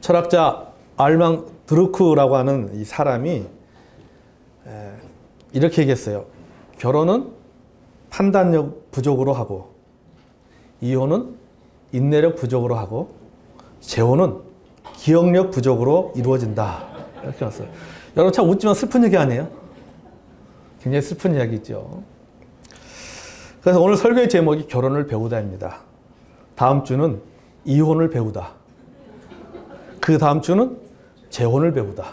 철학자 알망 드루크라고 하는 이 사람이 이렇게 얘기했어요. 결혼은 판단력 부족으로 하고, 이혼은 인내력 부족으로 하고, 재혼은 기억력 부족으로 이루어진다. 이렇게 왔어요. 여러분 참 웃지만 슬픈 얘기 아니에요? 굉장히 슬픈 이야기죠. 그래서 오늘 설교의 제목이 결혼을 배우다입니다. 다음 주는 이혼을 배우다. 그 다음 주는 재혼을 배우다.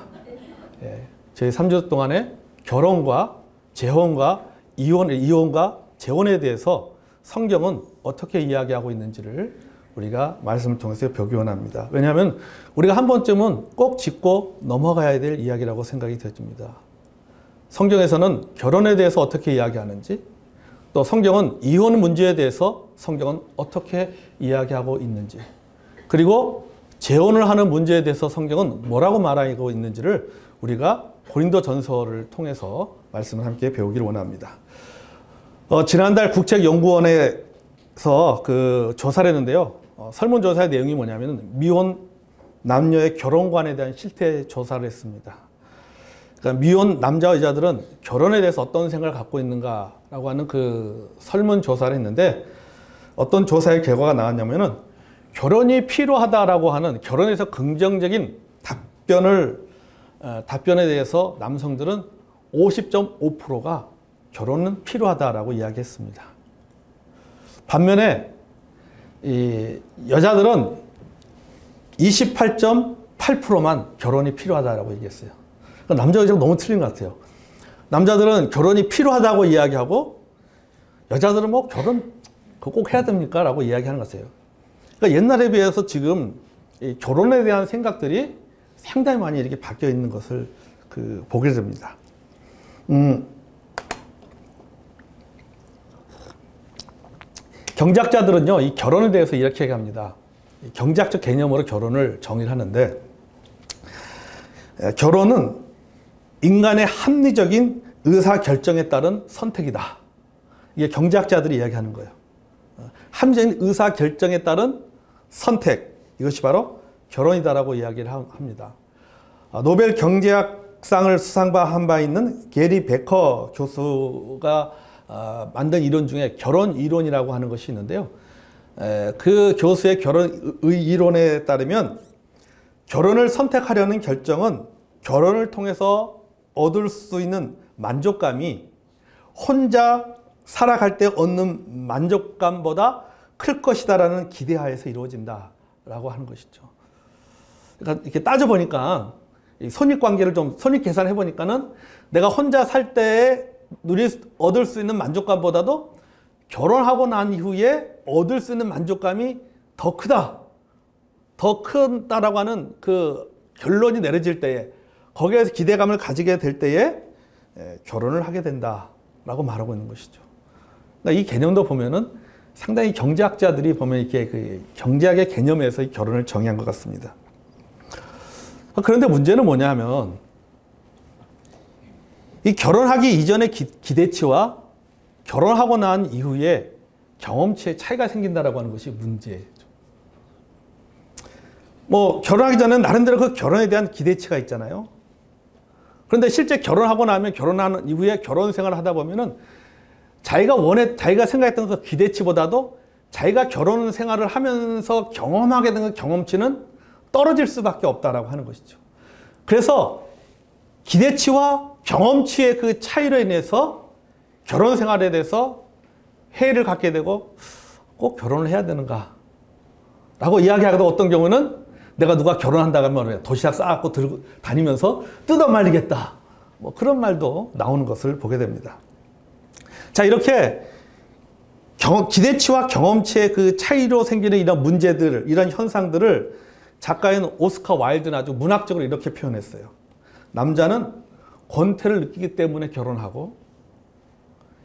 저희 3주 동안에 결혼과 재혼과 이혼과 재혼에 대해서 성경은 어떻게 이야기하고 있는지를 우리가 말씀을 통해서 배우기 원합니다. 왜냐하면 우리가 한 번쯤은 꼭 짚고 넘어가야 될 이야기라고 생각이 되어집니다. 성경에서는 결혼에 대해서 어떻게 이야기하는지, 또 성경은 이혼 문제에 대해서 성경은 어떻게 이야기하고 있는지, 그리고 재혼을 하는 문제에 대해서 성경은 뭐라고 말하고 있는지를 우리가 고린도전서를 통해서 말씀을 함께 배우기를 원합니다. 지난달 국책연구원에서 그 조사를 했는데요. 설문조사의 내용이 뭐냐면 미혼 남녀의 결혼관에 대한 실태 조사를 했습니다. 그러니까 미혼 남자와 여자들은 결혼에 대해서 어떤 생각을 갖고 있는가라고 하는 그 설문조사를 했는데, 어떤 조사의 결과가 나왔냐면은 결혼이 필요하다라고 하는 결혼에서 긍정적인 답변에 대해서 남성들은 50.5%가 결혼은 필요하다라고 이야기했습니다. 반면에 이 여자들은 28.8%만 결혼이 필요하다라고 얘기했어요. 그러니까 남자 여자가 너무 틀린 것 같아요. 남자들은 결혼이 필요하다고 이야기하고, 여자들은 뭐 결혼 꼭 해야 됩니까? 라고 이야기하는 것 같아요. 그러니까 옛날에 비해서 지금 이 결혼에 대한 생각들이 상당히 많이 이렇게 바뀌어 있는 것을 보게 됩니다. 경제학자들은요, 이 결혼에 대해서 이렇게 얘기합니다. 경제학적 개념으로 결혼을 정의를 하는데, 결혼은 인간의 합리적인 의사결정에 따른 선택이다. 이게 경제학자들이 이야기하는 거예요. 합리적인 의사결정에 따른 선택, 이것이 바로 결혼이다라고 이야기를 합니다. 노벨 경제학상을 수상한 바 있는 게리 베커 교수가 만든 이론 중에 결혼 이론이라고 하는 것이 있는데요. 그 교수의 결혼 이론에 따르면 결혼을 선택하려는 결정은 결혼을 통해서 얻을 수 있는 만족감이 혼자 살아갈 때 얻는 만족감보다 클 것이다라는 기대하에서 이루어진다라고 하는 것이죠. 그러니까 이렇게 따져보니까 손익관계를 좀 손익계산해 보니까는 내가 혼자 살 때에 얻을 수 있는 만족감보다도 결혼하고 난 이후에 얻을 수 있는 만족감이 더 크다. 더 크다라고 하는 그 결론이 내려질 때에, 거기에서 기대감을 가지게 될 때에 결혼을 하게 된다라고 말하고 있는 것이죠. 그러니까 이 개념도 보면은 상당히 경제학자들이 보면 이렇게 그 경제학의 개념에서 이 결혼을 정의한 것 같습니다. 그런데 문제는 뭐냐면, 이 결혼하기 이전의 기대치와 결혼하고 난 이후에 경험치에 차이가 생긴다라고 하는 것이 문제죠. 뭐 결혼하기 전에는 나름대로 그 결혼에 대한 기대치가 있잖아요. 그런데 실제 결혼하고 나면, 결혼한 이후에 결혼 생활을 하다 보면은 자기가 생각했던 그 기대치보다도 자기가 결혼 생활을 하면서 경험하게 된 그 경험치는 떨어질 수밖에 없다라고 하는 것이죠. 그래서 기대치와 경험치의 그 차이로 인해서 결혼 생활에 대해서 회의를 갖게 되고, 꼭 결혼을 해야 되는가? 라고 이야기하거나, 어떤 경우는 내가 누가 결혼한다고 하면 도시락 싸갖고 들고 다니면서 뜯어 말리겠다. 뭐 그런 말도 나오는 것을 보게 됩니다. 자, 이렇게 기대치와 경험치의 그 차이로 생기는 이런 문제들, 이런 현상들을 작가인 오스카 와일드는 아주 문학적으로 이렇게 표현했어요. 남자는 권태를 느끼기 때문에 결혼하고,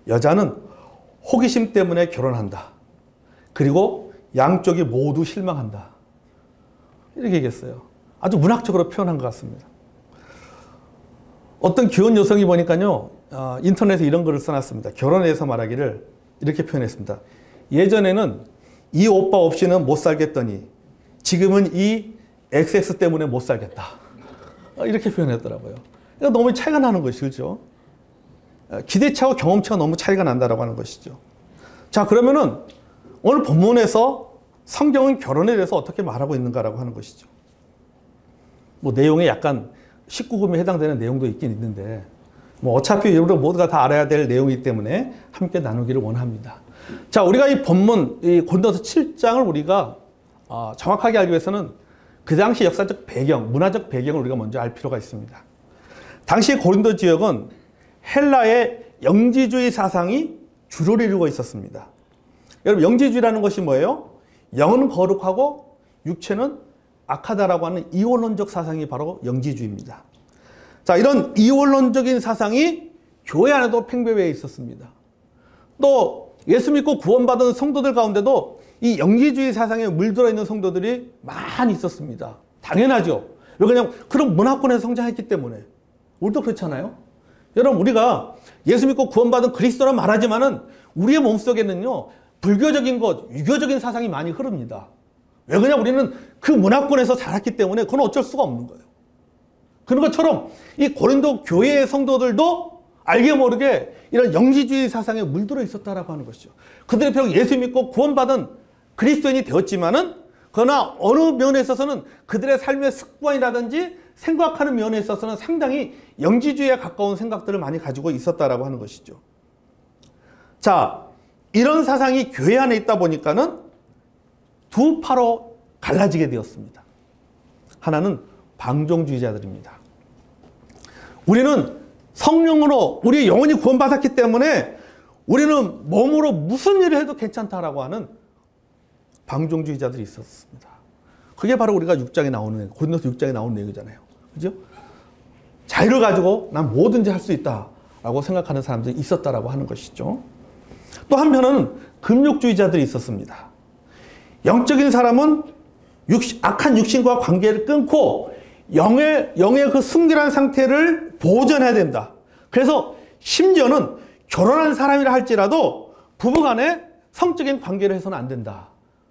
여자는 호기심 때문에 결혼한다. 그리고 양쪽이 모두 실망한다. 이렇게 얘기했어요. 아주 문학적으로 표현한 것 같습니다. 어떤 귀여운 여성이 보니까요, 인터넷에 이런 글을 써놨습니다. 결혼에 대해서 말하기를 이렇게 표현했습니다. 예전에는 이 오빠 없이는 못 살겠더니 지금은 이 XX 때문에 못 살겠다. 이렇게 표현했더라고요. 그러니까 너무 차이가 나는 것이죠. 기대치하고 경험치가 너무 차이가 난다라고 하는 것이죠. 자, 그러면은 오늘 본문에서 성경은 결혼에 대해서 어떻게 말하고 있는가라고 하는 것이죠. 뭐 내용에 약간 19금에 해당되는 내용도 있긴 있는데 뭐 어차피 여러분 모두가 다 알아야 될 내용이기 때문에 함께 나누기를 원합니다. 자, 우리가 이 본문, 이 고린도서 7장을 우리가 정확하게 알기 위해서는 그 당시 역사적 배경, 문화적 배경을 우리가 먼저 알 필요가 있습니다. 당시 고린도 지역은 헬라의 영지주의 사상이 주를 이루고 있었습니다. 여러분, 영지주의라는 것이 뭐예요? 영은 거룩하고 육체는 악하다라고 하는 이원론적 사상이 바로 영지주의입니다. 자, 이런 이원론적인 사상이 교회 안에도 팽배해 있었습니다. 또 예수 믿고 구원받은 성도들 가운데도 이 영지주의 사상에 물들어 있는 성도들이 많이 있었습니다. 당연하죠. 왜냐하면 그런 문화권에서 성장했기 때문에. 우리도 그렇잖아요. 여러분, 우리가 예수 믿고 구원받은 그리스도라 말하지만은 우리의 몸속에는요, 불교적인 것, 유교적인 사상이 많이 흐릅니다. 왜 그러냐? 우리는 그 문화권에서 자랐기 때문에 그건 어쩔 수가 없는 거예요. 그런 것처럼 이 고린도 교회의 성도들도 알게 모르게 이런 영지주의 사상에 물들어 있었다라고 하는 것이죠. 그들이 비록 예수 믿고 구원받은 그리스도인이 되었지만은 그러나 어느 면에 있어서는 그들의 삶의 습관이라든지 생각하는 면에 있어서는 상당히 영지주의에 가까운 생각들을 많이 가지고 있었다라고 하는 것이죠. 자, 이런 사상이 교회 안에 있다 보니까는 두 파로 갈라지게 되었습니다. 하나는 방종주의자들입니다. 우리는 성령으로 우리 영혼이 구원받았기 때문에 우리는 몸으로 무슨 일을 해도 괜찮다라고 하는 방종주의자들이 있었습니다. 그게 바로 우리가 6장에 나오는, 고린도서 6장에 나오는 내용이잖아요. 그죠? 자유를 가지고 난 뭐든지 할 수 있다라고 생각하는 사람들이 있었다라고 하는 것이죠. 또 한편은 금욕주의자들이 있었습니다. 영적인 사람은 악한 육신과 관계를 끊고 영의 그 순결한 상태를 보존해야 된다. 그래서 심지어는 결혼한 사람이라 할지라도 부부간에 성적인 관계를 해서는 안 된다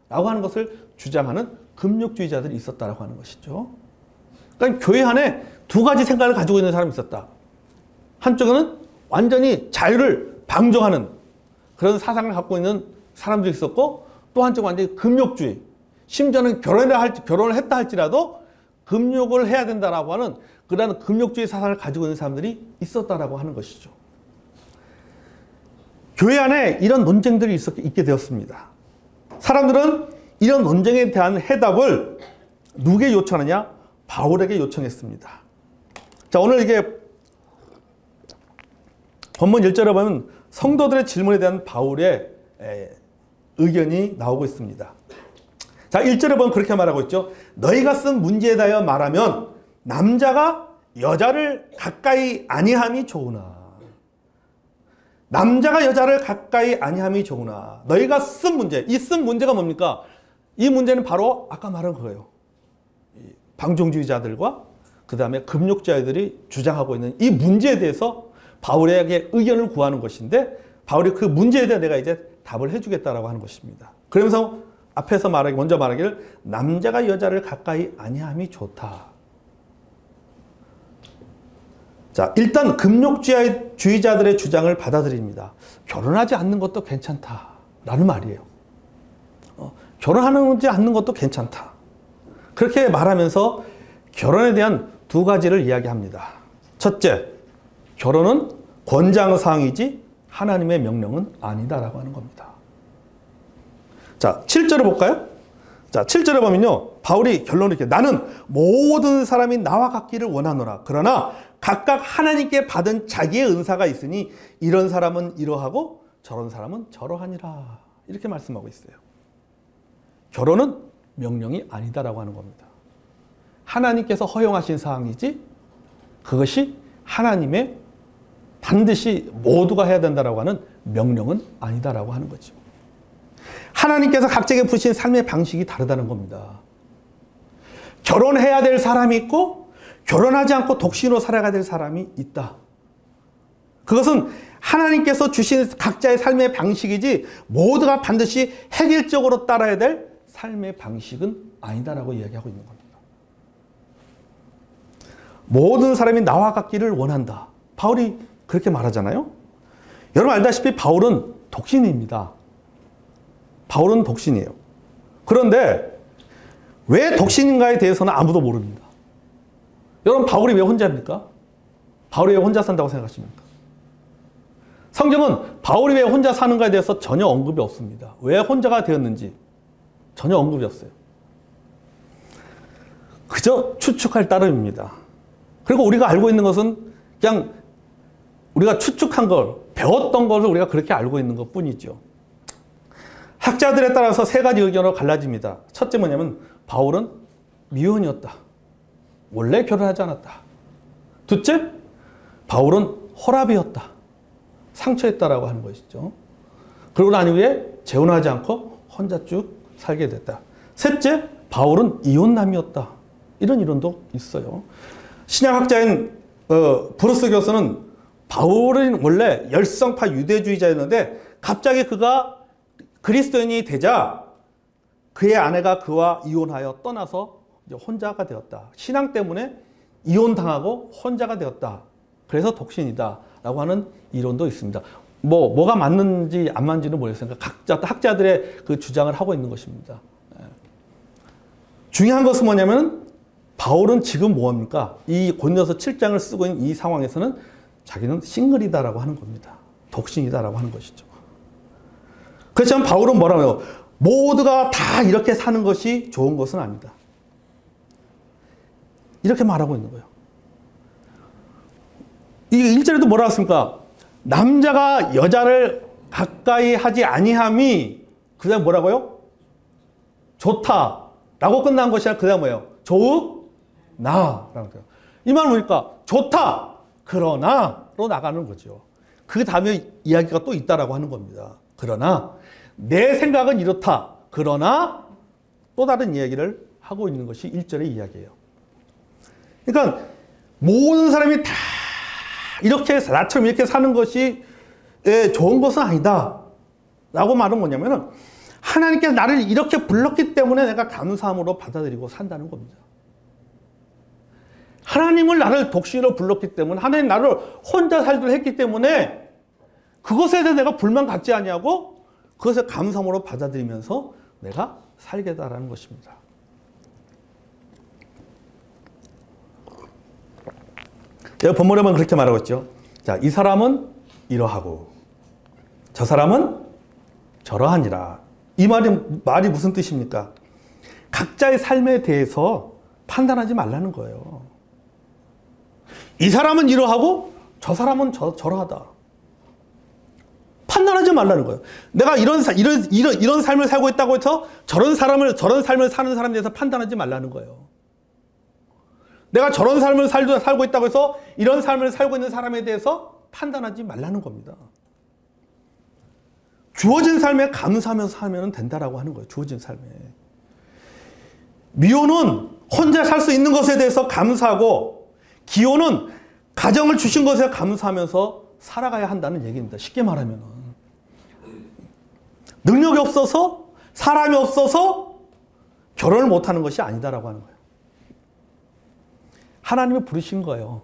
라고 하는 것을 주장하는 금욕주의자들이 있었다라고 하는 것이죠. 그러니까 교회 안에 두 가지 생각을 가지고 있는 사람이 있었다. 한쪽은 완전히 자유를 방종하는 그런 사상을 갖고 있는 사람들이 있었고, 또 한쪽은 완전히 금욕주의, 심지어는 결혼을 했다 할지라도 금욕을 해야 된다라고 하는 그런 금욕주의 사상을 가지고 있는 사람들이 있었다라고 하는 것이죠. 교회 안에 이런 논쟁들이 있게 되었습니다. 사람들은 이런 논쟁에 대한 해답을 누구에게 요청하느냐? 바울에게 요청했습니다. 자, 오늘 이게 본문 1절에 보면 성도들의 질문에 대한 바울의 의견이 나오고 있습니다. 자, 1절에 보면 그렇게 말하고 있죠. 너희가 쓴 문제에 대하여 말하면 남자가 여자를 가까이 아니함이 좋으나. 남자가 여자를 가까이 아니함이 좋으나. 너희가 쓴 문제, 이 쓴 문제가 뭡니까? 이 문제는 바로 아까 말한 거예요. 방종주의자들과 그 다음에 금욕자들이 주장하고 있는 이 문제에 대해서 바울에게 의견을 구하는 것인데, 바울이 그 문제에 대해 내가 이제 답을 해주겠다라고 하는 것입니다. 그러면서 앞에서 먼저 말하기를 남자가 여자를 가까이 아니함이 좋다. 자, 일단 금욕주의자들의 주장을 받아들입니다. 결혼하지 않는 것도 괜찮다라는 말이에요. 결혼하지 않는 것도 괜찮다. 그렇게 말하면서 결혼에 대한 두 가지를 이야기합니다. 첫째, 결혼은 권장사항이지 하나님의 명령은 아니다라고 하는 겁니다. 자, 7절을 볼까요? 자, 7절에 보면요, 바울이 결론을 이렇게, 나는 모든 사람이 나와 같기를 원하노라. 그러나 각각 하나님께 받은 자기의 은사가 있으니 이런 사람은 이러하고 저런 사람은 저러하니라. 이렇게 말씀하고 있어요. 결혼은 명령이 아니다라고 하는 겁니다. 하나님께서 허용하신 사항이지 그것이 하나님의 반드시 모두가 해야 된다라고 하는 명령은 아니다라고 하는 거죠. 하나님께서 각자에게 부신 삶의 방식이 다르다는 겁니다. 결혼해야 될 사람이 있고 결혼하지 않고 독신으로 살아가야 될 사람이 있다. 그것은 하나님께서 주신 각자의 삶의 방식이지 모두가 반드시 획일적으로 따라야 될 삶의 방식은 아니다라고 이야기하고 있는 겁니다. 모든 사람이 나와 같기를 원한다. 바울이 그렇게 말하잖아요. 여러분 알다시피 바울은 독신입니다. 바울은 독신이에요. 그런데 왜 독신인가에 대해서는 아무도 모릅니다. 여러분 바울이 왜 혼자입니까? 바울이 왜 혼자 산다고 생각하십니까? 성경은 바울이 왜 혼자 사는가에 대해서 전혀 언급이 없습니다. 왜 혼자가 되었는지 전혀 언급이 없어요. 그저 추측할 따름입니다. 그리고 우리가 알고 있는 것은 그냥 우리가 추측한 걸, 배웠던 것을 우리가 그렇게 알고 있는 것 뿐이죠. 학자들에 따라서 세 가지 의견으로 갈라집니다. 첫째 뭐냐면 바울은 미혼이었다. 원래 결혼하지 않았다. 둘째, 바울은 혈압이었다. 상처했다라고 하는 것이죠. 그러고 난 이후에 재혼하지 않고 혼자 쭉 살게 됐다. 셋째, 바울은 이혼남이었다. 이런 이론도 있어요. 신약학자인 브루스 교수는 바울은 원래 열성파 유대주의자였는데 갑자기 그가 그리스도인이 되자 그의 아내가 그와 이혼하여 떠나서 이제 혼자가 되었다. 신앙 때문에 이혼당하고 혼자가 되었다. 그래서 독신이다 라고 하는 이론도 있습니다. 뭐가 맞는지 안 맞는지는 모르겠으니까 각자 학자들의 그 주장을 하고 있는 것입니다. 중요한 것은 뭐냐면 바울은 지금 뭐합니까? 이 고린도서 7장을 쓰고 있는 이 상황에서는 자기는 싱글이다라고 하는 겁니다. 독신이다라고 하는 것이죠. 그렇지만 바울은 뭐라고 해요? 모두가 다 이렇게 사는 것이 좋은 것은 아니다. 이렇게 말하고 있는 거예요. 이 1절에도 뭐라고 했습니까? 남자가 여자를 가까이 하지 아니함이 그 다음 뭐라고요? 좋다 라고 끝난 것이 아니라 그 다음 뭐예요? 좋으나 라는 거예요. 이 말은 뭐니까 좋다 그러나로 나가는 거죠. 그 다음에 이야기가 또 있다라고 하는 겁니다. 그러나 내 생각은 이렇다. 그러나 또 다른 이야기를 하고 있는 것이 1절의 이야기예요. 그러니까 모든 사람이 다 이렇게 나처럼 이렇게 사는 것이 좋은 것은 아니다 라고 말은 뭐냐면은 하나님께서 나를 이렇게 불렀기 때문에 내가 감사함으로 받아들이고 산다는 겁니다. 하나님을 나를 독신으로 불렀기 때문에 하나님 나를 혼자 살도록 했기 때문에 그것에 대해서 내가 불만 갖지 아니하고 그것을 감사함으로 받아들이면서 내가 살겠다라는 것입니다. 여기 본문에 보면 그렇게 말하고 있죠. 자, 이 사람은 이러하고 저 사람은 저러하니라. 이 말이 무슨 뜻입니까? 각자의 삶에 대해서 판단하지 말라는 거예요. 이 사람은 이러하고 저 사람은 저러하다. 판단하지 말라는 거예요. 내가 이런 삶을 살고 있다고 해서 저런 삶을 사는 사람에 대해서 판단하지 말라는 거예요. 내가 저런 삶을 살고 있다고 해서 이런 삶을 살고 있는 사람에 대해서 판단하지 말라는 겁니다. 주어진 삶에 감사하면서 살면 된다라고 하는 거예요. 주어진 삶에. 미혼은 혼자 살 수 있는 것에 대해서 감사하고 기혼은 가정을 주신 것에 감사하면서 살아가야 한다는 얘기입니다. 쉽게 말하면 능력이 없어서 사람이 없어서 결혼을 못하는 것이 아니다라고 하는 거예요. 하나님이 부르신 거예요.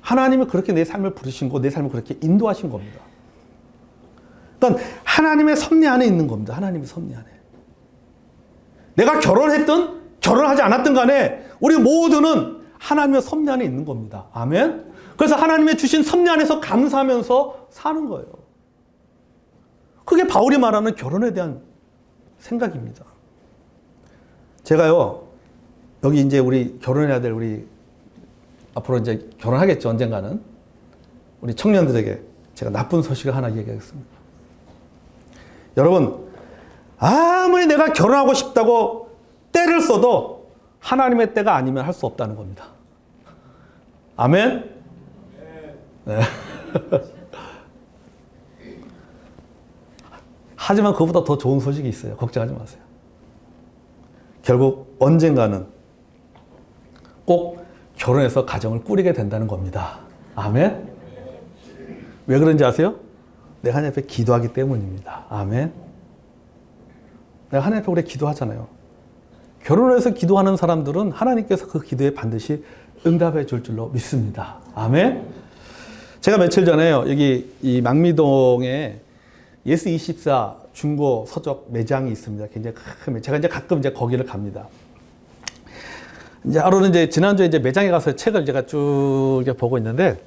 하나님이 그렇게 내 삶을 부르신 거, 내 삶을 그렇게 인도하신 겁니다. 그러니까 하나님의 섭리 안에 있는 겁니다. 하나님의 섭리 안에. 내가 결혼했든 결혼하지 않았든 간에 우리 모두는 하나님의 섭리 안에 있는 겁니다. 아멘. 그래서 하나님의 주신 섭리 안에서 감사하면서 사는 거예요. 그게 바울이 말하는 결혼에 대한 생각입니다. 제가요, 여기 이제 우리 결혼해야 될 우리 앞으로 이제 결혼하겠죠, 언젠가는. 우리 청년들에게 제가 나쁜 소식을 하나 얘기하겠습니다. 여러분, 아무리 내가 결혼하고 싶다고 때를 써도 하나님의 때가 아니면 할 수 없다는 겁니다. 아멘? 네. 하지만 그보다 더 좋은 소식이 있어요. 걱정하지 마세요. 결국 언젠가는 꼭 결혼해서 가정을 꾸리게 된다는 겁니다. 아멘? 왜 그런지 아세요? 내가 하나님 앞에 기도하기 때문입니다. 아멘? 내가 하나님 앞에 오래 기도하잖아요. 결혼을 해서 기도하는 사람들은 하나님께서 그 기도에 반드시 응답해 줄 줄로 믿습니다. 아멘. 제가 며칠 전에요. 여기 이 망미동에 예스24 중고 서적 매장이 있습니다. 굉장히 큰, 제가 이제 가끔 이제 거기를 갑니다. 이제 하루는 이제 지난주에 이제 매장에 가서 책을 제가 쭉 이렇게 보고 있는데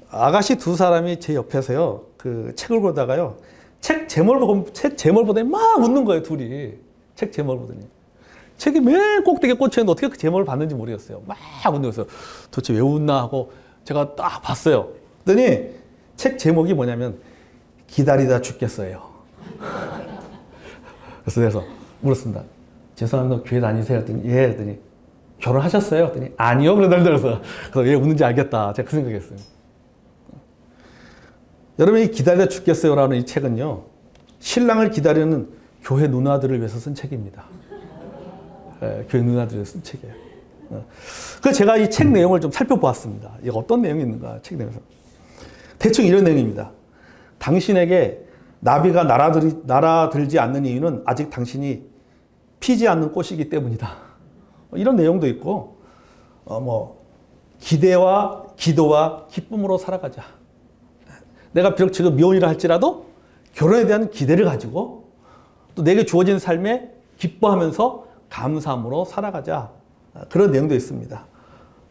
아가씨 두 사람이 제 옆에서요. 그 책을 보다가요. 책 제목을 보더니 막 웃는 거예요, 둘이. 책 제목을 보더니. 책이 맨 꼭대기에 꽂혀있는데 어떻게 그 제목을 봤는지 모르겠어요. 막 웃는 거예요. 도대체 왜 웃나 하고 제가 딱 봤어요. 그랬더니 책 제목이 뭐냐면 기다리다 죽겠어요. 그래서 물었습니다. 죄송합니다. 교회 다니세요? 했더니 예. 했더니 결혼하셨어요? 했더니 아니요. 그래서 왜 웃는지 알겠다. 제가 그 생각했어요. 여러분이 기다리다 죽겠어요라는 이 책은요. 신랑을 기다리는 교회 누나들을 위해서 쓴 책입니다. 네, 교회 누나들을 위해서 쓴 책이에요. 그래서 제가 이 책 내용을 좀 살펴보았습니다. 이게 어떤 내용이 있는가 책 내용에서. 대충 이런 내용입니다. 당신에게 나비가 날아들지 않는 이유는 아직 당신이 피지 않는 꽃이기 때문이다. 이런 내용도 있고, 기대와 기도와 기쁨으로 살아가자. 내가 비록 지금 미혼이라 할지라도 결혼에 대한 기대를 가지고 또 내게 주어진 삶에 기뻐하면서 감사함으로 살아가자. 그런 내용도 있습니다.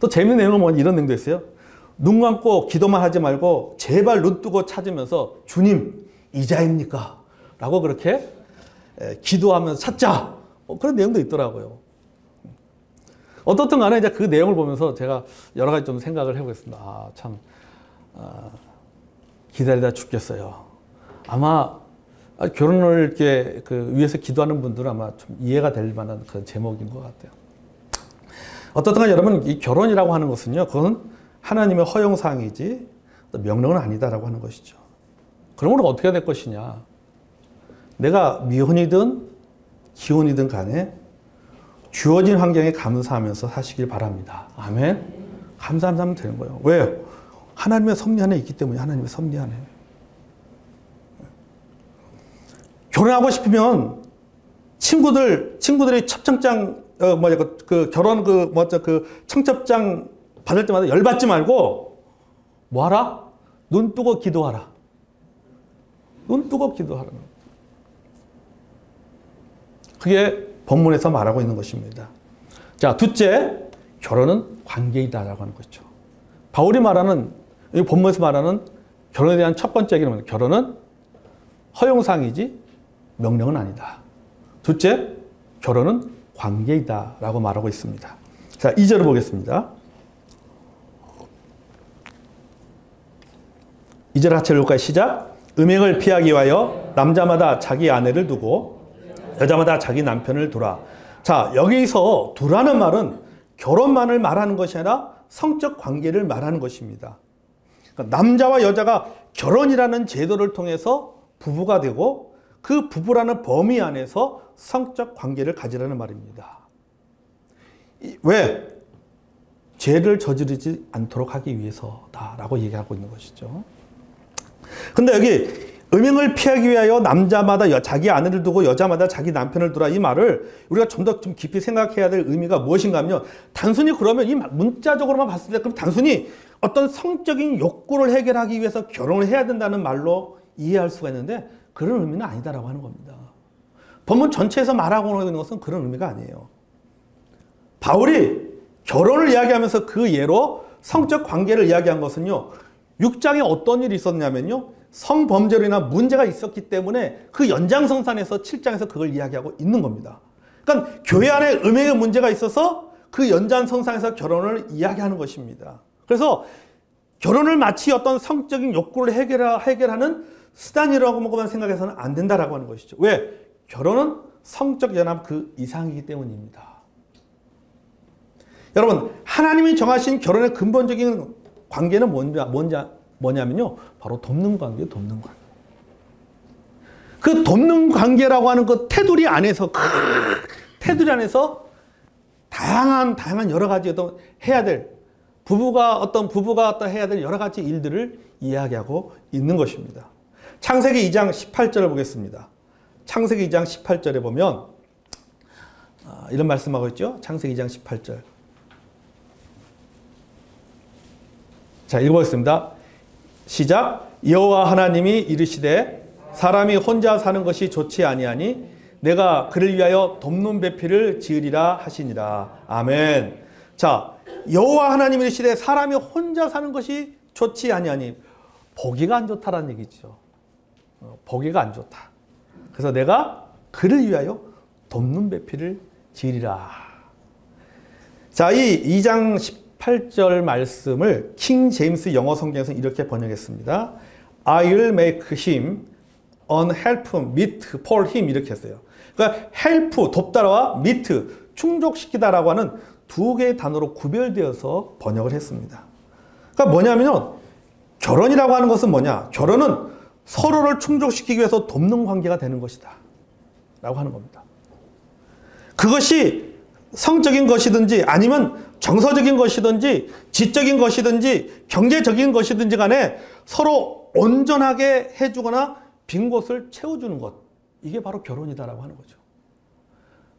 또 재밌는 내용은 이런 내용도 있어요. 눈 감고 기도만 하지 말고 제발 눈 뜨고 찾으면서 주님 이자입니까? 라고 그렇게 기도하면서 찾자. 그런 내용도 있더라고요. 어떻든 간에 이제 그 내용을 보면서 제가 여러 가지 좀 생각을 해보겠습니다. 기다리다 죽겠어요. 아마 결혼을 이렇게 위해서 기도하는 분들은 아마 좀 이해가 될 만한 그런 제목인 것 같아요. 어떻든 간에 여러분, 이 결혼이라고 하는 것은요, 그건 하나님의 허용사항이지 명령은 아니다라고 하는 것이죠. 그러면 어떻게 될 것이냐? 내가 미혼이든 기혼이든 간에 주어진 환경에 감사하면서 사시길 바랍니다. 아멘. 감사하면 되는 거예요. 왜요? 하나님의 섭리 안에 있기 때문에 하나님의 섭리 안에. 결혼하고 싶으면 친구들이 첩장장 결혼 청첩장 받을 때마다 열받지 말고 뭐 하라? 눈 뜨고 기도하라. 눈 뜨고 기도하라. 그게 본문에서 말하고 있는 것입니다. 자, 둘째, 결혼은 관계이다라고 하는 것이죠. 바울이 말하는, 이 본문에서 말하는 결혼에 대한 첫 번째 얘기는 결혼은 허용사항이지 명령은 아니다. 둘째, 결혼은 관계이다라고 말하고 있습니다. 자, 2절을 보겠습니다. 2절 같이 읽을까요? 시작. 음행을 피하기 위하여 남자마다 자기 아내를 두고 여자마다 자기 남편을 두라. 자, 여기서 두라는 말은 결혼만을 말하는 것이 아니라 성적 관계를 말하는 것입니다. 그러니까 남자와 여자가 결혼이라는 제도를 통해서 부부가 되고 그 부부라는 범위 안에서 성적 관계를 가지라는 말입니다. 왜? 죄를 저지르지 않도록 하기 위해서다라고 얘기하고 있는 것이죠. 근데 여기 음행을 피하기 위하여 남자마다 자기 아내를 두고 여자마다 자기 남편을 두라, 이 말을 우리가 좀 더 좀 깊이 생각해야 될 의미가 무엇인가 하면, 단순히 그러면 이 문자적으로만 봤을 때 그럼 단순히 어떤 성적인 욕구를 해결하기 위해서 결혼을 해야 된다는 말로 이해할 수가 있는데 그런 의미는 아니다라고 하는 겁니다. 본문 전체에서 말하고 있는 것은 그런 의미가 아니에요. 바울이 결혼을 이야기하면서 그 예로 성적 관계를 이야기한 것은요, 6장에 어떤 일이 있었냐면요, 성범죄로 인한 문제가 있었기 때문에 그 연장선상에서 7장에서 그걸 이야기하고 있는 겁니다. 그러니까 교회 안에 음행의 문제가 있어서 그 연장선상에서 결혼을 이야기하는 것입니다. 그래서 결혼을 마치 어떤 성적인 욕구를 해결하는 수단이라고만 생각해서는 안 된다라고 하는 것이죠. 왜? 결혼은 성적 연합 그 이상이기 때문입니다. 여러분, 하나님이 정하신 결혼의 근본적인 관계는 뭐냐면요, 바로 돕는 관계예요. 돕는 관계. 그 돕는 관계라고 하는 그 테두리 안에서 다양한 여러 가지 어떤 해야 될 부부가 해야 될 여러 가지 일들을 이야기하고 있는 것입니다. 창세기 2장 18절을 보겠습니다. 창세기 2장 18절에 보면 이런 말씀하고 있죠. 창세기 2장 18절. 자, 읽어보겠습니다. 시작. 여호와 하나님이 이르시되 사람이 혼자 사는 것이 좋지 아니하니 내가 그를 위하여 돕는 배필을 지으리라 하시니라. 아멘. 자, 여호와 하나님이 이르시되 사람이 혼자 사는 것이 좋지 아니하니 보기가 안 좋다라는 얘기죠. 보기가 안 좋다. 그래서 내가 그를 위하여 돕는 배필을 지으리라. 자, 이 2장 18절 말씀을 킹 제임스 영어 성경에서 이렇게 번역했습니다. I'll make him an help meet for him 이렇게 했어요. 그러니까 help, 돕다와 meet, 충족시키다라고 하는 두 개의 단어로 구별되어서 번역을 했습니다. 그러니까 뭐냐면요. 결혼이라고 하는 것은 뭐냐? 결혼은 서로를 충족시키기 위해서 돕는 관계가 되는 것이다. 라고 하는 겁니다. 그것이 성적인 것이든지 아니면 정서적인 것이든지 지적인 것이든지 경제적인 것이든지 간에 서로 온전하게 해주거나 빈 곳을 채워주는 것. 이게 바로 결혼이다라고 하는 거죠.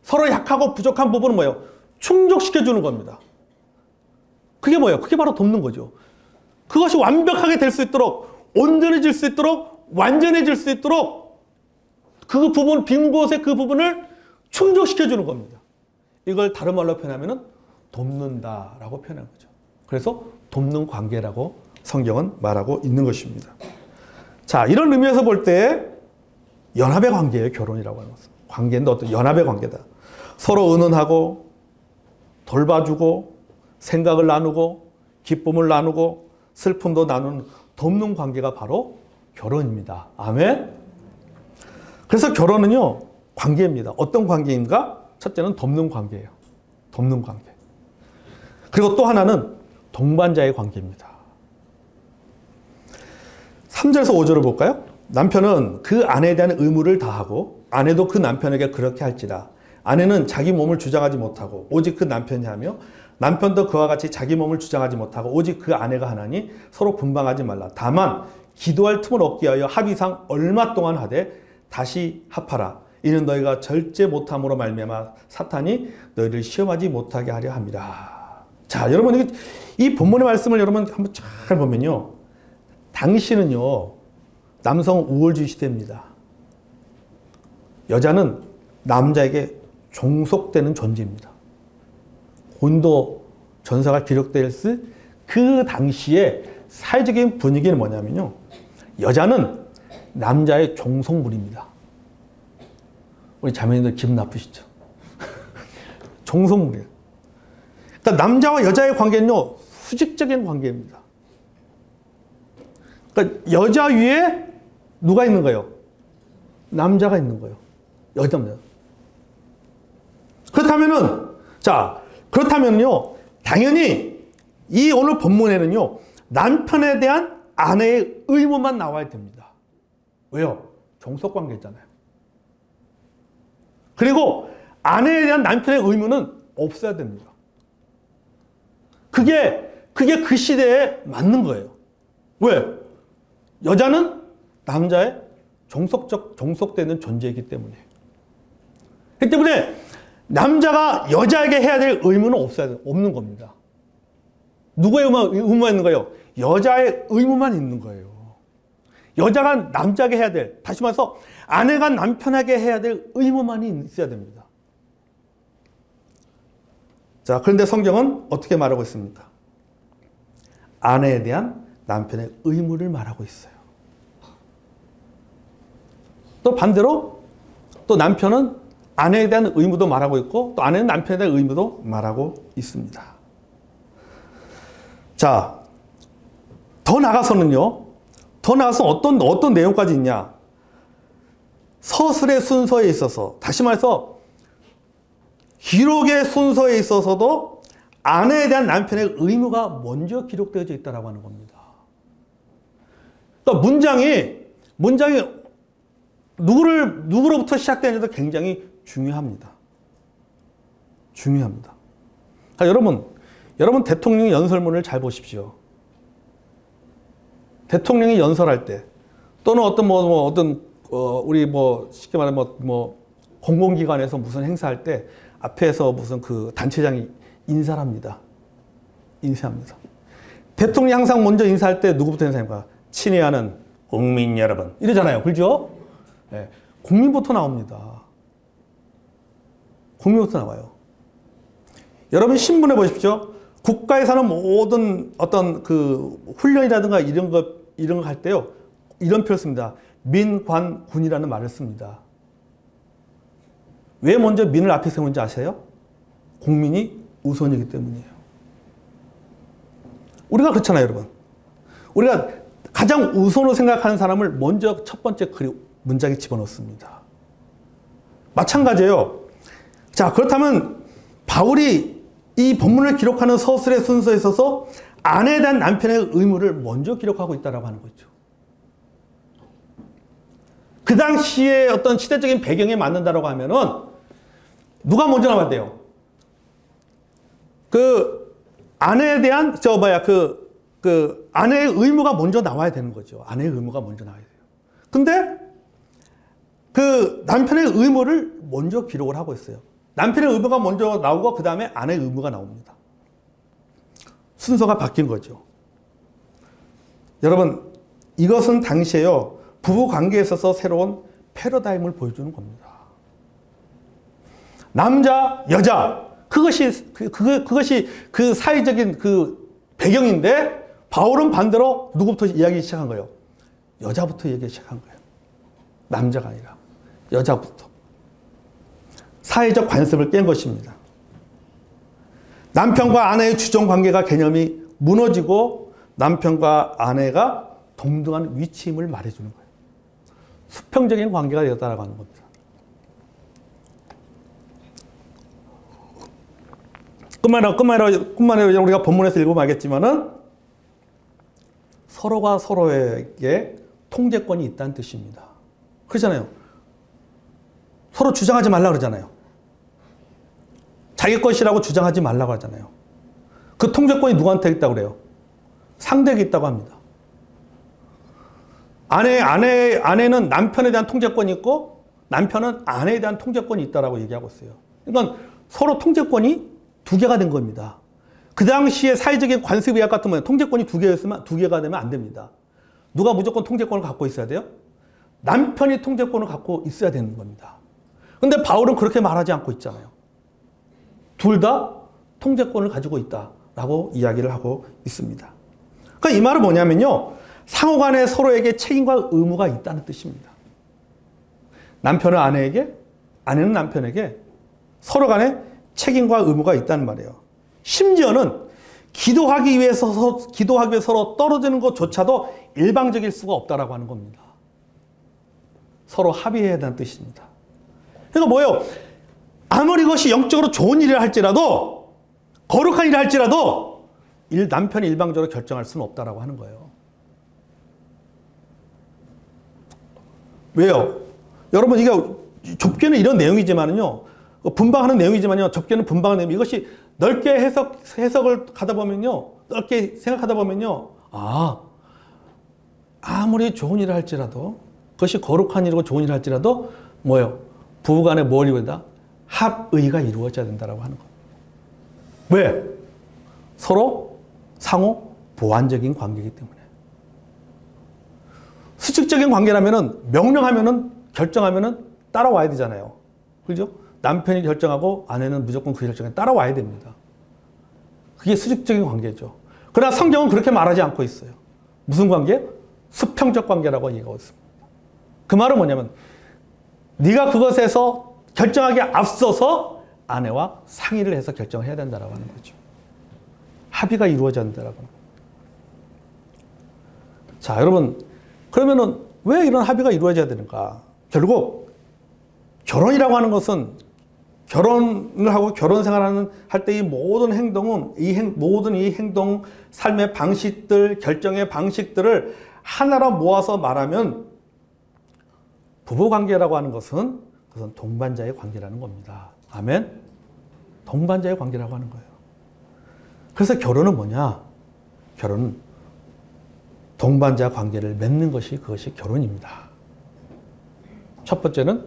서로 약하고 부족한 부분은 뭐예요? 충족시켜주는 겁니다. 그게 뭐예요? 그게 바로 돕는 거죠. 그것이 완벽하게 될 수 있도록, 온전해질 수 있도록, 완전해질 수 있도록 그 부분, 빈 곳의 그 부분을 충족시켜주는 겁니다. 이걸 다른 말로 표현하면 돕는다라고 표현한 거죠. 그래서 돕는 관계라고 성경은 말하고 있는 것입니다. 자, 이런 의미에서 볼 때 연합의 관계예요. 결혼이라고 하는 것은. 관계인데 어떤 연합의 관계다. 서로 의논하고 돌봐주고 생각을 나누고 기쁨을 나누고 슬픔도 나누는 돕는 관계가 바로 결혼입니다. 아멘. 그래서 결혼은요, 관계입니다. 어떤 관계인가? 첫째는 돕는 관계예요. 돕는 관계. 그리고 또 하나는 동반자의 관계입니다. 3절에서 5절을 볼까요? 남편은 그 아내에 대한 의무를 다하고 아내도 그 남편에게 그렇게 할지라. 아내는 자기 몸을 주장하지 못하고 오직 그 남편이 하며 남편도 그와 같이 자기 몸을 주장하지 못하고 오직 그 아내가 하나니 서로 분방하지 말라. 다만 기도할 틈을 얻기 위하여 합의상 얼마 동안 하되 다시 합하라. 이는 너희가 절제 못함으로 말미암아 사탄이 너희를 시험하지 못하게 하려 함이라. 자, 여러분 이 본문의 말씀을 여러분 한번 잘 보면요. 당신은요. 남성 우월주의 시대입니다. 여자는 남자에게 종속되는 존재입니다. 고린도 전서가 기록되었을 그 당시의 사회적인 분위기는 뭐냐면요. 여자는 남자의 종속물입니다. 우리 자매님들 기분 나쁘시죠? 종속물이에요. 그러니까 남자와 여자의 관계는요. 수직적인 관계입니다. 그러니까 여자 위에 누가 있는 거예요? 남자가 있는 거예요. 여자입니다. 그렇다면요, 당연히 이 오늘 본문에는요, 남편에 대한 아내의 의무만 나와야 됩니다. 왜요? 종속관계잖아요. 그리고 아내에 대한 남편의 의무는 없어야 됩니다. 그게 그 시대에 맞는 거예요. 왜? 여자는 남자의 종속되는 존재이기 때문에. 그렇기 때문에 남자가 여자에게 해야 될 의무는 없는 겁니다. 누구의 의무만 있는 거예요? 여자의 의무만 있는 거예요. 여자가 남자에게 해야 될, 다시 말해서 아내가 남편에게 해야 될 의무만이 있어야 됩니다. 자, 그런데 성경은 어떻게 말하고 있습니까? 아내에 대한 남편의 의무를 말하고 있어요. 또 반대로 또 남편은 아내에 대한 의무도 말하고 있고 또 아내는 남편에 대한 의무도 말하고 있습니다. 자, 더 나아가서는요. 어떤 내용까지 있냐? 서술의 순서에 있어서, 다시 말해서 기록의 순서에 있어서도 아내에 대한 남편의 의무가 먼저 기록되어져 있다고 하는 겁니다. 그러니까 문장이 누구로부터 시작되는지도 굉장히 중요합니다. 그러니까 여러분 대통령 연설문을 잘 보십시오. 대통령이 연설할 때 또는 우리 쉽게 말하면 공공기관에서 무슨 행사할 때 앞에서 무슨 그 단체장이 인사합니다. 대통령이 항상 먼저 인사할 때 누구부터 인사합니까? 친애하는 국민 여러분. 이러잖아요. 그죠? 네. 국민부터 나옵니다. 국민부터 나와요. 여러분 신문해 보십시오. 국가에서 하는 모든 어떤 그 훈련이라든가 이런 거 할 때요. 이런 표를 씁니다. 민관군이라는 말을 씁니다. 왜 먼저 민을 앞에 세우는지 아세요? 국민이 우선이기 때문이에요. 우리가 그렇잖아요, 여러분. 우리가 가장 우선으로 생각하는 사람을 먼저 첫 번째 문장에 집어넣습니다. 마찬가지예요. 자, 그렇다면 바울이 이 본문을 기록하는 서술의 순서에 있어서 아내에 대한 남편의 의무를 먼저 기록하고 있다고 하는 거죠. 그 당시에 어떤 시대적인 배경에 맞는다라고 하면은 누가 먼저 나와야 돼요? 그 아내에 대한 그 아내의 의무가 먼저 나와야 되는 거죠. 아내의 의무가 먼저 나와야 돼요. 근데 그 남편의 의무를 먼저 기록을 하고 있어요. 남편의 의무가 먼저 나오고 그 다음에 아내의 의무가 나옵니다. 순서가 바뀐 거죠. 여러분, 이것은 당시에요. 부부 관계에 있어서 새로운 패러다임을 보여주는 겁니다. 남자, 여자, 그것이 그 사회적인 그 배경인데 바울은 반대로 누구부터 이야기 시작한 거예요? 여자부터 얘기 시작한 거예요. 남자가 아니라 여자부터. 사회적 관습을 깬 것입니다. 남편과 아내의 주종 관계가 개념이 무너지고 남편과 아내가 동등한 위치임을 말해주는 거예요. 수평적인 관계가 되었다라고 하는 겁니다. 뿐만 아니라 우리가 본문에서 읽으면 알겠지만은 서로가 서로에게 통제권이 있다는 뜻입니다. 그렇잖아요. 서로 주장하지 말라 그러잖아요. 자기 것이라고 주장하지 말라고 하잖아요. 그 통제권이 누구한테 있다고 그래요? 상대에게 있다고 합니다. 아내는 남편에 대한 통제권이 있고 남편은 아내에 대한 통제권이 있다라고 얘기하고 있어요. 그러니까 서로 통제권이 두 개가 된 겁니다. 그 당시에 사회적인 관습 의학 같으면 통제권이 두 개가 되면 안 됩니다. 누가 무조건 통제권을 갖고 있어야 돼요? 남편이 통제권을 갖고 있어야 되는 겁니다. 근데 바울은 그렇게 말하지 않고 있잖아요. 둘 다 통제권을 가지고 있다라고 이야기를 하고 있습니다. 그러니까 이 말은 뭐냐면요. 상호간에 서로에게 책임과 의무가 있다는 뜻입니다. 남편은 아내에게, 아내는 남편에게 서로 간에 책임과 의무가 있다는 말이에요. 심지어는 기도하기 위해서 서로 떨어지는 것조차도 일방적일 수가 없다라고 하는 겁니다. 서로 합의해야 한다는 뜻입니다. 그러니까 뭐예요? 아무리 이것이 영적으로 좋은 일이라 할지라도 거룩한 일이라 할지라도 남편이 일방적으로 결정할 수는 없다라고 하는 거예요. 왜요? 여러분 이게 좁게는 이런 내용이지만요. 분방하는 내용이지만요. 좁게는 분방하는 내용. 이것이 넓게 해석을 하다 보면요. 넓게 생각하다 보면요. 아무리 좋은 일을 할지라도 그것이 거룩한 일이고 좋은 일을 할지라도 뭐예요? 부부간에 뭘 이루어진다? 합의가 이루어져야 된다라고 하는 거예요. 왜? 서로 상호 보완적인 관계이기 때문에. 수직적인 관계라면은 명령하면은 결정하면은 따라와야 되잖아요. 그죠? 남편이 결정하고 아내는 무조건 그 결정에 따라와야 됩니다. 그게 수직적인 관계죠. 그러나 성경은 그렇게 말하지 않고 있어요. 무슨 관계? 수평적 관계라고 얘기하고 있습니다. 그 말은 뭐냐면 네가 그것에서 결정하기에 앞서서 아내와 상의를 해서 결정을 해야 된다라고 하는 거죠. 합의가 이루어져야 된다라고 하는 거예요. 자, 여러분 그러면은 왜 이런 합의가 이루어져야 되는가? 결국 결혼이라고 하는 것은 결혼을 하고 결혼 생활을 할 때 이 모든 행동은 모든 이 행동, 삶의 방식들, 결정의 방식들을 하나로 모아서 말하면 부부관계라고 하는 것은 그것은 동반자의 관계라는 겁니다. 아멘? 동반자의 관계라고 하는 거예요. 그래서 결혼은 뭐냐? 결혼은 동반자 관계를 맺는 것이 그것이 결혼입니다. 첫 번째는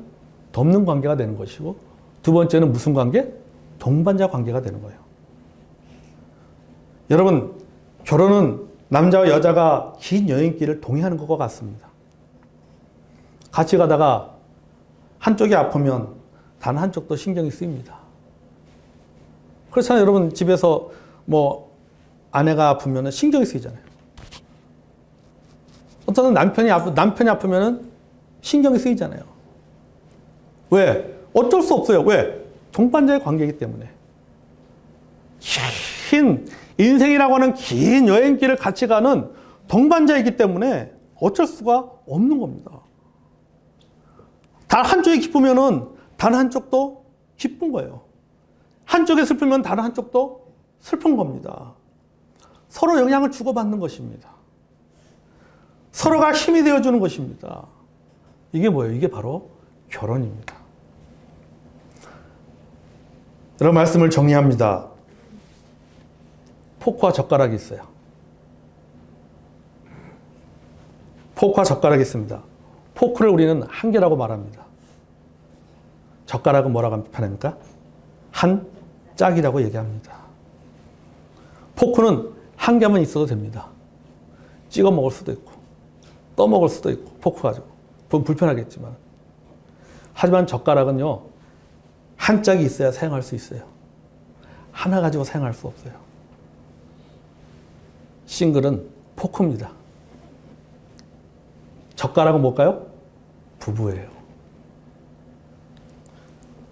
돕는 관계가 되는 것이고 두 번째는 무슨 관계? 동반자 관계가 되는 거예요. 여러분 결혼은 남자와 여자가 긴 여행길을 동행하는 것과 같습니다. 같이 가다가 한쪽이 아프면 다른 한쪽도 신경이 쓰입니다. 그렇잖아요. 여러분 집에서 뭐 아내가 아프면 신경이 쓰이잖아요. 어떤 남편이 아프면 신경이 쓰이잖아요. 왜? 어쩔 수 없어요. 왜? 동반자의 관계이기 때문에. 긴 인생이라고 하는 긴 여행길을 같이 가는 동반자이기 때문에 어쩔 수가 없는 겁니다. 단 한쪽이 기쁘면은 다른 한쪽도 기쁜 거예요. 한쪽이 슬프면 다른 한쪽도 슬픈 겁니다. 서로 영향을 주고받는 것입니다. 서로가 힘이 되어주는 것입니다. 이게 뭐예요? 이게 바로 결혼입니다. 이런 말씀을 정리합니다. 포크와 젓가락이 있어요. 포크와 젓가락이 있습니다. 포크를 우리는 한 개라고 말합니다. 젓가락은 뭐라고 표현합니까? 한 짝이라고 얘기합니다. 포크는 한 개만 있어도 됩니다. 찍어 먹을 수도 있고 떠먹을 수도 있고 포크 가지고 불편하겠지만, 하지만 젓가락은요 한 짝이 있어야 사용할 수 있어요. 하나 가지고 사용할 수 없어요. 싱글은 포크입니다. 젓가락은 뭘까요? 부부예요.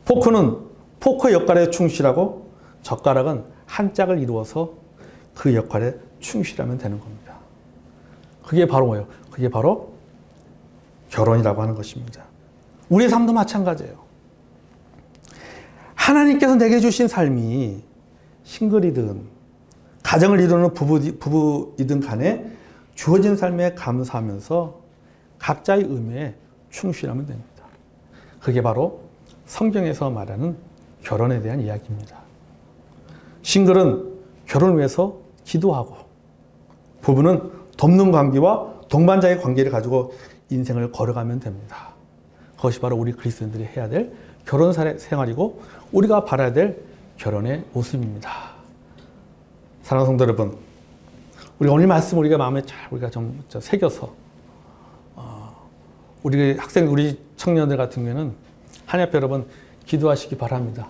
포크는 포크 역할에 충실하고 젓가락은 한 짝을 이루어서 그 역할에 충실하면 되는 겁니다. 그게 바로 뭐예요? 그게 바로 결혼이라고 하는 것입니다. 우리의 삶도 마찬가지예요. 하나님께서 내게 주신 삶이 싱글이든 가정을 이루는 부부이든 간에 주어진 삶에 감사하면서 각자의 의미에 충실하면 됩니다. 그게 바로 성경에서 말하는 결혼에 대한 이야기입니다. 싱글은 결혼을 위해서 기도하고, 부부는 돕는 관계와 동반자의 관계를 가지고 인생을 걸어가면 됩니다. 그것이 바로 우리 그리스도인들이 해야 될 결혼 생활이고 우리가 바라야 될 결혼의 모습입니다. 사랑하는 성도 여러분, 우리가 오늘 말씀 우리가 마음에 잘 우리가 좀 새겨서 우리 학생, 우리 청년들 같은 경우에는 하나님 앞에 여러분 기도하시기 바랍니다.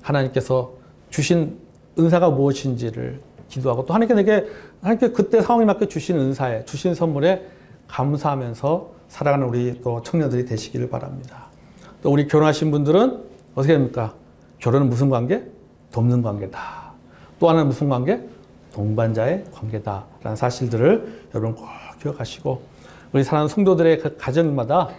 하나님께서 주신 은사가 무엇인지를 기도하고, 또 하나님께 그때 상황에 맞게 주신 은사에, 주신 선물에 감사하면서 살아가는 우리 또 청년들이 되시기를 바랍니다. 또 우리 결혼하신 분들은 어떻게 됩니까? 결혼은 무슨 관계? 돕는 관계다. 또 하나는 무슨 관계? 동반자의 관계다라는 사실들을 여러분 꼭 기억하시고, 우리 사랑하는 성도들의 그 가정마다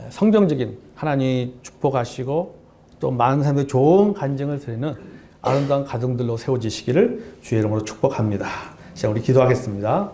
성경적인 하나님이 축복하시고 또 많은 사람들이 좋은 간증을 드리는 아름다운 가정들로 세워지시기를 주의 이름으로 축복합니다. 자, 우리 기도하겠습니다.